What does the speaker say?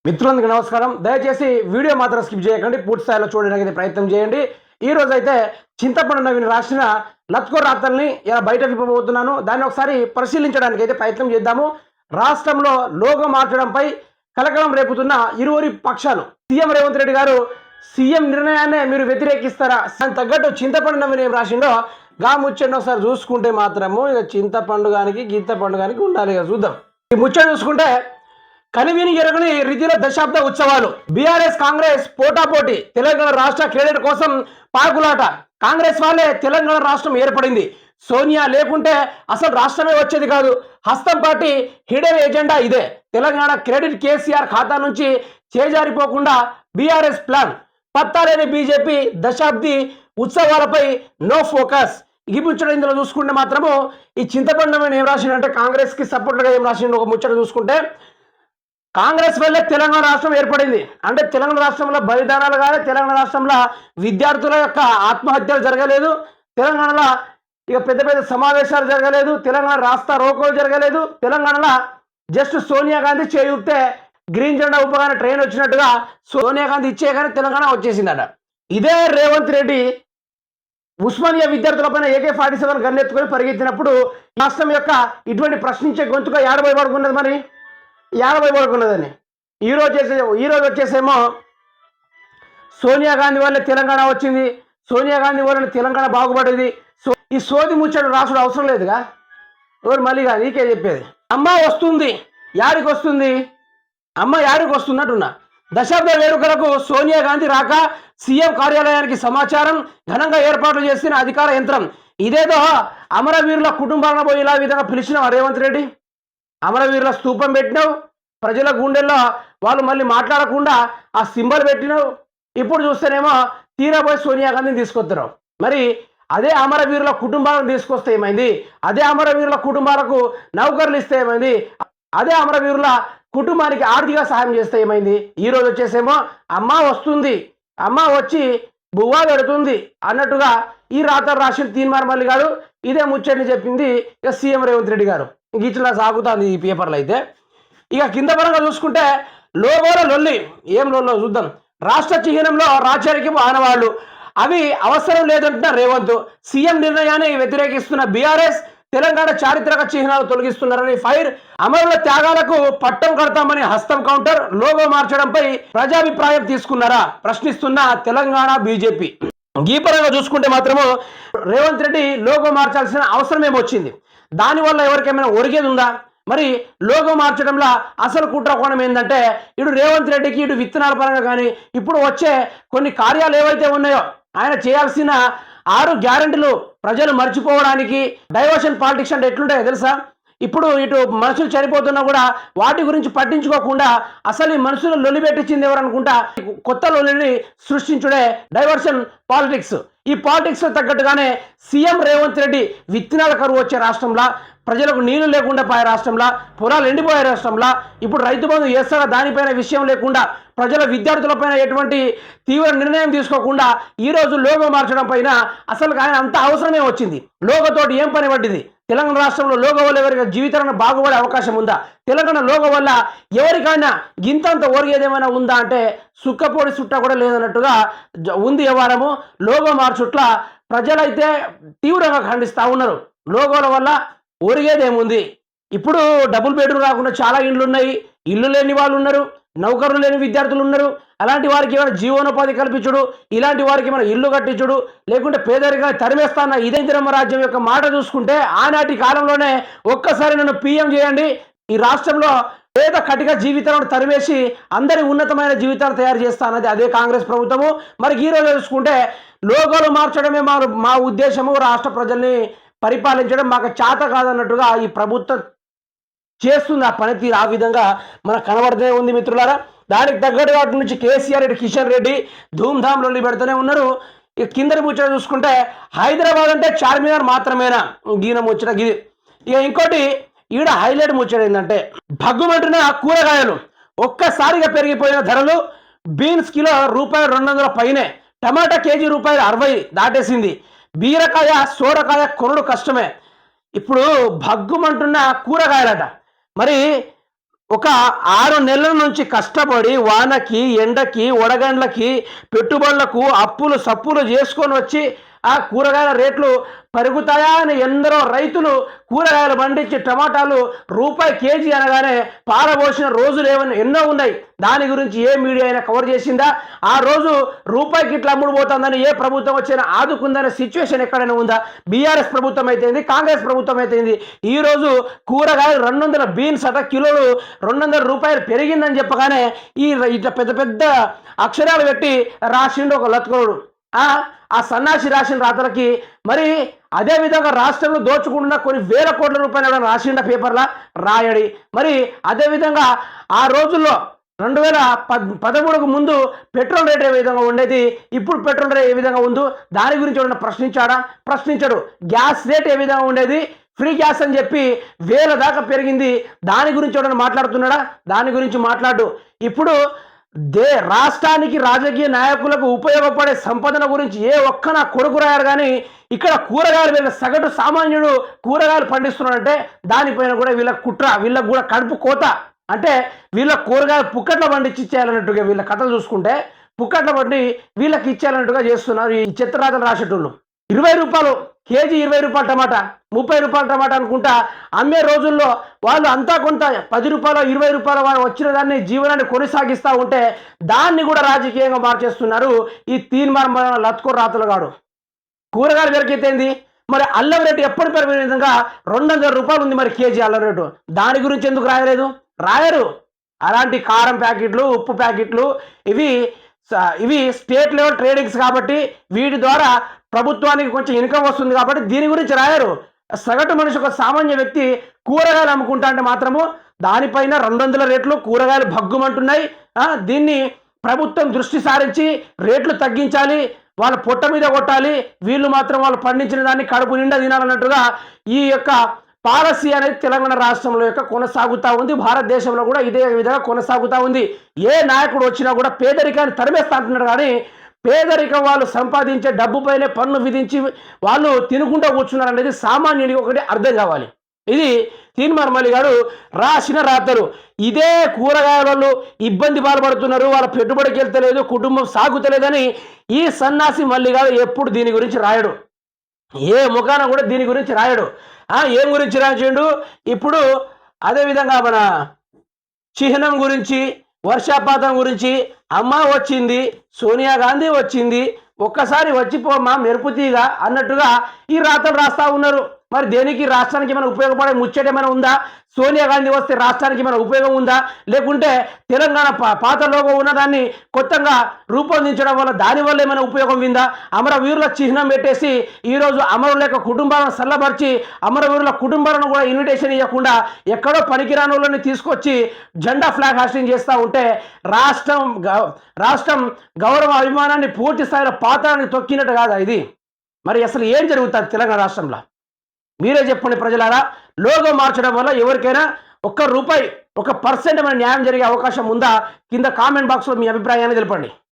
మిత్రులందరికీ నమస్కారం. దయచేసి వీడియో మాత్రం స్కిప్ చేయకండి, పూర్తి స్థాయిలో చూడడానికి ప్రయత్నం చేయండి. ఈ రోజు అయితే చింతపండు నవీన్ రాసిన లత్కో రాతల్ని ఇలా బయట విప్పబోతున్నాను. దాన్ని ఒకసారి పరిశీలించడానికి అయితే ప్రయత్నం చేద్దాము. రాష్ట్రంలో లోగో మార్చడంపై కలకలం రేపుతున్న ఇరువురి పక్షాలు. సీఎం రేవంత్ రెడ్డి గారు సీఎం నిర్ణయాన్ని మీరు వ్యతిరేకిస్తారా, దానికి తగ్గట్టు చింతపండు నవీన్ ఏం రాసిండో గా ముచ్చండి ఒకసారి చూసుకుంటే మాత్రము ఇక చింతపండు గానికి గీత పండుగానికి ఉండాలి. ఇక చూద్దాం. ఈ ముచ్చట చూసుకుంటే కనివిని ఎరగని రీతిలో దశాబ్ద ఉత్సవాలు. బీఆర్ఎస్ కాంగ్రెస్ పోటాపోటీ. తెలంగాణ రాష్ట్ర క్రెడిట్ కోసం పాకులాట. కాంగ్రెస్ వాళ్ళే తెలంగాణ రాష్ట్రం ఏర్పడింది. సోనియా లేకుంటే అసలు రాష్ట్రమే వచ్చేది కాదు. హస్తం పార్టీ హిడెన్ ఎజెండా ఇదే. తెలంగాణ క్రెడిట్ కేసీఆర్ ఖాతా నుంచి చేజారిపోకుండా బీఆర్ఎస్ ప్లాన్. పత్తాలేని బీజేపీ దశాబ్ది ఉత్సవాలపై నో ఫోకస్. ఇగిపుచ్చడం ఇందులో చూసుకుంటే మాత్రము ఈ చింతపండు ఏం రాసిండంటే కాంగ్రెస్కి సపోర్ట్గా ఏం రాసిండు ఒక ముచ్చట చూసుకుంటే, కాంగ్రెస్ వల్లే తెలంగాణ రాష్ట్రం ఏర్పడింది. అంటే తెలంగాణ రాష్ట్రంలో బలిదానాలు కానీ, తెలంగాణ రాష్ట్రంలో విద్యార్థుల యొక్క ఆత్మహత్యలు జరగలేదు, తెలంగాణలో ఇక పెద్ద పెద్ద సమావేశాలు జరగలేదు, తెలంగాణ రాస్తా రోకోలు జరగలేదు. తెలంగాణలో జస్ట్ సోనియా గాంధీ చేయుతే గ్రీన్ జెండా ఉపగానే ట్రైన్ వచ్చినట్టుగా సోనియా గాంధీ ఇచ్చే కానీ తెలంగాణ వచ్చేసిందట. ఇదే రేవంత్ రెడ్డి ఉస్మానియా విద్యార్థులపైన AK-47 గన్నెత్తుకొని పరిగెత్తినప్పుడు రాష్ట్రం యొక్క ఇటువంటి ప్రశ్నించే గొంతుగా ఏడబై పడుకున్నది. మరి 50 పడుకున్నదని ఈరోజు వచ్చేసేమో సోనియా గాంధీ వల్ల తెలంగాణ వచ్చింది, సోనియా గాంధీ వల్ల తెలంగాణ బాగుపడేది. ఈ సోది ముచ్చడు రాసుడు అవసరం లేదుగా. ఎవరు మళ్ళీ కాదు, నీకే చెప్పేది. అమ్మ వస్తుంది, యాడికి వస్తుంది, అమ్మ యాడికి వస్తుంది అంటున్నా. దశాబ్ద వేడుకలకు సోనియా గాంధీ రాక సీఎం కార్యాలయానికి సమాచారం. ఘనంగా ఏర్పాట్లు చేసిన అధికార యంత్రం. ఇదేదో అమరవీరుల కుటుంబాలను పోయి ఇలా విధంగా పిలిచిన రేవంత్ రెడ్డి. అమరవీరుల స్తూపం పెట్టినావు, ప్రజల గుండెల్లో వాళ్ళు మళ్ళీ మాట్లాడకుండా ఆ సింబల్ పెట్టినావు. ఇప్పుడు చూస్తేనేమో తీరాపోయి సోనియా గాంధీని తీసుకొస్తున్నావు. మరి అదే అమరవీరుల కుటుంబాలను తీసుకొస్తే ఏమైంది? అదే అమరవీరుల కుటుంబాలకు నౌకర్లు ఇస్తే ఏమైంది? అదే అమరవీరుల కుటుంబానికి ఆర్థిక సహాయం చేస్తే ఏమైంది? ఈరోజు వచ్చేసేమో అమ్మ వస్తుంది, అమ్మ వచ్చి బువ్వా పెడుతుంది అన్నట్టుగా ఈ రాత రాసిన తీన్మార్ మల్లి గారు ఇదే ముచ్చని చెప్పింది ఇక సీఎం రేవంత్ రెడ్డి గారు. ఇట్లా సాగుతుంది ఈ పేపర్లు. అయితే ఇక కింద పరంగా చూసుకుంటే లోగోల లొల్లి. ఏం లొల్లో చూద్దాం. రాష్ట్ర చిహ్నంలో రాచరికపు ఆనవాళ్లు అవి అవసరం లేదంటున్న రేవంత్. సీఎం నిర్ణయాన్ని వ్యతిరేకిస్తున్న బీఆర్ఎస్ తెలంగాణ చారిత్రక చిహ్నాలు తొలగిస్తున్నారని ఫైర్. అమరుల త్యాగాలకు పట్టం కడతామని హస్తం కౌంటర్. లోగో మార్చడంపై ప్రజాభిప్రాయం తీసుకున్నారా ప్రశ్నిస్తున్న తెలంగాణ బీజేపీ. ఈ పరంగా చూసుకుంటే మాత్రము రేవంత్ రెడ్డి లోగో మార్చాల్సిన అవసరం ఏమొచ్చింది? దానివల్ల ఎవరికేమైనా ఒరిగేది ఉందా? మరి లోగో మార్చడంలో అసలు కుట్ర కోణం ఏంటంటే, ఇటు రేవంత్ రెడ్డికి ఇటు విత్తనాల పరంగా కానీ ఇప్పుడు వచ్చే కొన్ని కార్యాలు ఏవైతే ఉన్నాయో ఆయన చేయాల్సిన 6 గ్యారెంటీలు ప్రజలు మర్చిపోవడానికి డైవర్షన్ పాలిటిక్స్ అంటే ఎట్లుంటాయో తెలుసా? ఇప్పుడు ఇటు మనుషులు చనిపోతున్నా కూడా వాటి గురించి పట్టించుకోకుండా అసలు ఈ మనుషులు లొల్లి పెట్టించింది ఎవరనుకుంటా కొత్త లొల్లిని సృష్టించుడే డైవర్షన్ పాలిటిక్స్. ఈ పాలిటిక్స్ తగ్గట్టుగానే సీఎం రేవంత్ రెడ్డి విత్తనాల కరువు వచ్చే రాష్ట్రంలో, ప్రజలకు నీళ్లు లేకుండా పోయే రాష్ట్రంలో, పొలాలు ఎండిపోయే రాష్ట్రంలో, ఇప్పుడు రైతు బంధు చేస్తారా దానిపైన విషయం లేకుండా, ప్రజల విద్యార్థులపైన ఎటువంటి తీవ్ర నిర్ణయం తీసుకోకుండా ఈరోజు లోగో మార్చడం పైన అసలు ఆయన అంత అవసరమే వచ్చింది. లోగోతోటి ఏం పని పట్టింది? తెలంగాణ రాష్ట్రంలో లోగో వల్ల ఎవరికి జీవితాలను బాగుపడే అవకాశం ఉందా? తెలంగాణ లోగో వల్ల ఎవరికైనా గింతంత ఓరిగేదేమైనా ఉందా అంటే సుక్కపొడి సుట్ట కూడా లేదన్నట్టుగా ఉంది వ్యవహారము. లోగో మార్చుట్ల ప్రజలైతే తీవ్రంగా ఖండిస్తూ ఉన్నారు. లోగోల వల్ల ఒరిగేదేముంది? ఇప్పుడు డబుల్ బెడ్రూమ్ రాకుండా చాలా ఇండ్లు ఉన్నాయి, ఇల్లు లేని వాళ్ళు ఉన్నారు, నౌకర్లు లేని విద్యార్థులు ఉన్నారు. అలాంటి వారికి ఏమైనా జీవనోపాధి కల్పించుడు, ఇలాంటి వారికి ఏమైనా ఇల్లు కట్టించుడు, లేకుంటే పేదరికాన్ని తరిమేస్తాన్న ఇదేంద్రమ్మ రాజ్యం యొక్క మాట చూసుకుంటే ఆనాటి కాలంలోనే ఒక్కసారి నన్ను పీఎం చేయండి, ఈ రాష్ట్రంలో పేద కటిక జీవితాలను తరిమేసి అందరి ఉన్నతమైన జీవితాలు తయారు చేస్తా అన్నది అదే కాంగ్రెస్ ప్రభుత్వము. మరి ఈరోజు చూసుకుంటే లోగోలు మార్చడమే మా ఉద్దేశము, రాష్ట్ర ప్రజల్ని పరిపాలించడం మాకు చేత కాదన్నట్టుగా ఈ ప్రభుత్వం చేస్తుంది. ఆ పనితీరు ఆ విధంగా మనకు కనబడుతూనే ఉంది మిత్రులారా. దానికి తగ్గట్టుగా అటు నుంచి కేసీఆర్ ఇటు కిషన్ రెడ్డి ధూమ్ధామ్ లొల్లి పెడుతూనే ఉన్నారు. ఇక కిందటి ముచ్చట చూసుకుంటే హైదరాబాద్ అంటే చార్మినార్ మాత్రమేనా గీన ముచ్చట గిది. ఇక ఇంకోటి ఈడ హైలైట్ ముచ్చట ఏంటంటే భగ్గుమంటున్న కూరగాయలు ఒక్కసారిగా పెరిగిపోయిన ధరలు. బీన్స్ కిలో ₹200 పైనే, టమాటా కేజీ ₹60 దాటేసింది. బీరకాయ సోరకాయ కొనుడు కష్టమే. ఇప్పుడు భగ్గుమంటున్న కూరగాయలట. మరి ఒక 6 నెలల నుంచి కష్టపడి వానకి, ఎండకి, వడగండ్లకి, పెట్టుబడులకు అప్పులు సప్పులు చేసుకొని వచ్చి ఆ కూరగాయల రేట్లు పెరుగుతాయా అని ఎందరో రైతులు కూరగాయలు పండించి టమాటాలు రూపాయి కేజీ అనగానే పారబోసిన రోజులు ఎన్నో ఉన్నాయి. దాని గురించి ఏ మీడియా అయినా కవర్ చేసిందా? ఆ రోజు రూపాయికి ఇట్లా అమ్ముడు పోతుందని ఏ ప్రభుత్వం వచ్చినా ఆదుకుందనే సిచ్యువేషన్ ఎక్కడైనా ఉందా? బీఆర్ఎస్ ప్రభుత్వం అయితేంది, కాంగ్రెస్ ప్రభుత్వం అయితేంది. ఈరోజు కూరగాయలు 200 బీన్స్ అట కిలోలు 200 రూపాయలు పెరిగిందని చెప్పగానే ఇట్లా పెద్ద పెద్ద అక్షరాలు పెట్టి రాసిండు ఒక లత్కోడు. ఆ సన్నాసి రాసిన రాతలకి మరి అదేవిధంగా రాష్ట్రంలో దోచుకుంటున్న కొన్ని వేల కోట్ల రూపాయలు రాసిండ పేపర్లా రాయడి. మరి అదేవిధంగా ఆ రోజుల్లో 2013కు ముందు పెట్రోల్ రేట్ ఏ విధంగా ఉండేది, ఇప్పుడు పెట్రోల్ రేట్ ఏ విధంగా ఉందో దాని గురించి ఎవరైనా ప్రశ్నించాడా? ప్రశ్నించడు. గ్యాస్ రేట్ ఏ విధంగా ఉండేది, ఫ్రీ గ్యాస్ అని చెప్పి 1000 దాకా పెరిగింది, దాని గురించి ఎవరైనా మాట్లాడుతున్నాడా? దాని గురించి మాట్లాడు. ఇప్పుడు రాష్ట్రానికి రాజకీయ నాయకులకు ఉపయోగపడే సంపదన గురించి ఏ ఒక్క నా కొడుకు రాయారు. కానీ ఇక్కడ కూరగాయలు వీళ్ళ సగటు సామాన్యుడు కూరగాయలు పండిస్తున్నాడంటే దానిపైన కూడా వీళ్ళ కుట్ర, వీళ్ళకు కూడా కడుపు కోత. అంటే వీళ్ళ కూరగాయలు పుక్కట్ల పండించి ఇచ్చేయాలన్నట్టుగా వీళ్ళ కథలు చూసుకుంటే పుక్కట్ల పండి వీళ్ళకి ఇచ్చేయాలన్నట్టుగా చేస్తున్నారు ఈ చిత్రరాతలు రాసేటోళ్ళు. 20 రూపాయలు కేజీ, 20 రూపాయలు టమాటా, 30 రూపాయల టమాటా అనుకుంటా అమ్మే రోజుల్లో వాళ్ళు అంతా కొంత 10 రూపాయలు 20 రూపాయలు వాళ్ళు వచ్చిన దాన్ని జీవనాన్ని కొనసాగిస్తూ ఉంటే దాన్ని కూడా రాజకీయంగా మార్చేస్తున్నారు ఈ తీర్మానం లత్కో రాతులుగాడు. కూరగాయలు పెరిగితేంది మరి అల్లం రేటు ఎప్పుడు పెరిగిన విధంగా 200 రూపాయలు ఉంది మరి కేజీ అల్లం రేటు. దాని గురించి ఎందుకు రాయలేదు? రాయరు. అలాంటి కారం ప్యాకెట్లు, ఉప్పు ప్యాకెట్లు ఇవి స్టేట్ లెవెల్ ట్రేడింగ్స్ కాబట్టి వీటి ద్వారా ప్రభుత్వానికి కొంచెం ఇన్కమ్ వస్తుంది కాబట్టి దీని గురించి రాయరు. సగటు మనిషి, ఒక సామాన్య వ్యక్తి కూరగాయలు అమ్ముకుంటా అంటే మాత్రము దానిపైన 200 రేట్లు కూరగాయలు భగ్గుమంటున్నాయి. దీన్ని ప్రభుత్వం దృష్టి సారించి రేట్లు తగ్గించాలి, వాళ్ళ పొట్ట మీద కొట్టాలి, వీళ్ళు మాత్రం వాళ్ళు పండించిన దాన్ని కడుపు నిండా తినాలన్నట్టుగా ఈ యొక్క పాలసీ అనేది తెలంగాణ రాష్ట్రంలో యొక్క కొనసాగుతూ ఉంది. భారతదేశంలో కూడా ఇదే విధంగా కొనసాగుతూ ఉంది. ఏ నాయకుడు వచ్చినా కూడా పేదరికాన్ని తరిమేస్తా అంటున్నారు. కానీ పేదరికం వాళ్ళు సంపాదించే డబ్బుపైనే పన్ను విధించి వాళ్ళు తినుకుంటూ కూర్చున్నారు అనేది సామాన్యుడికి ఒకటి అర్థం కావాలి. ఇది తీన్మార్ మల్లి గారు రాసిన రాతలు. ఇదే కూరగాయలు ఇబ్బంది పాల్పడుతున్నారు, వాళ్ళ పెట్టుబడికి వెళ్తలేదు, కుటుంబం సాగుతలేదని ఈ సన్నాసి మల్లి గారు ఎప్పుడు దీని గురించి రాయడు. ఏ ముఖాన కూడా దీని గురించి రాయడు. ఏం గురించి రాసిండు? ఇప్పుడు అదేవిధంగా మన చిహ్నం గురించి, వర్షాపాతం గురించి, అమ్మ వచ్చింది, సోనియా గాంధీ వచ్చింది, ఒక్కసారి వచ్చిపోమ్మా మెరుపుతీగా అన్నట్టుగా ఈ రాతలు రాస్తా ఉన్నారు. మరి దేనికి రాష్ట్రానికి మన ఉపయోగపడే ముచ్చట ఏమైనా ఉందా? సోనియా గాంధీ వస్తే రాష్ట్రానికి మన ఉపయోగం ఉందా? లేకుంటే తెలంగాణ పాత లోగో ఉన్నదాన్ని కొత్తగా రూపొందించడం వల్ల దానివల్ల ఏమైనా ఉపయోగం ఉందా? అమరవీరుల చిహ్నం పెట్టేసి ఈరోజు అమరుల యొక్క కుటుంబాలను సల్లబరిచి అమరవీరుల కుటుంబాలను కూడా ఇన్విటేషన్ ఇవ్వకుండా ఎక్కడో పనికిరాని వాళ్ళని తీసుకొచ్చి జెండా ఫ్లాగ్ హాస్టింగ్ చేస్తూ ఉంటే రాష్ట్రం గౌరవ అభిమానాన్ని పూర్తి స్థాయిలో పాతానికి తొక్కినట్టు కాదా ఇది? మరి అసలు ఏం జరుగుతుంది తెలంగాణ రాష్ట్రంలో? మీరే చెప్పండి ప్రజలారా. లోగో మార్చడం వల్ల ఎవరికైనా ₹1 1% న్యాయం జరిగే అవకాశం ఉందా? కింద కామెంట్ బాక్స్లో మీ అభిప్రాయాన్ని తెలపండి.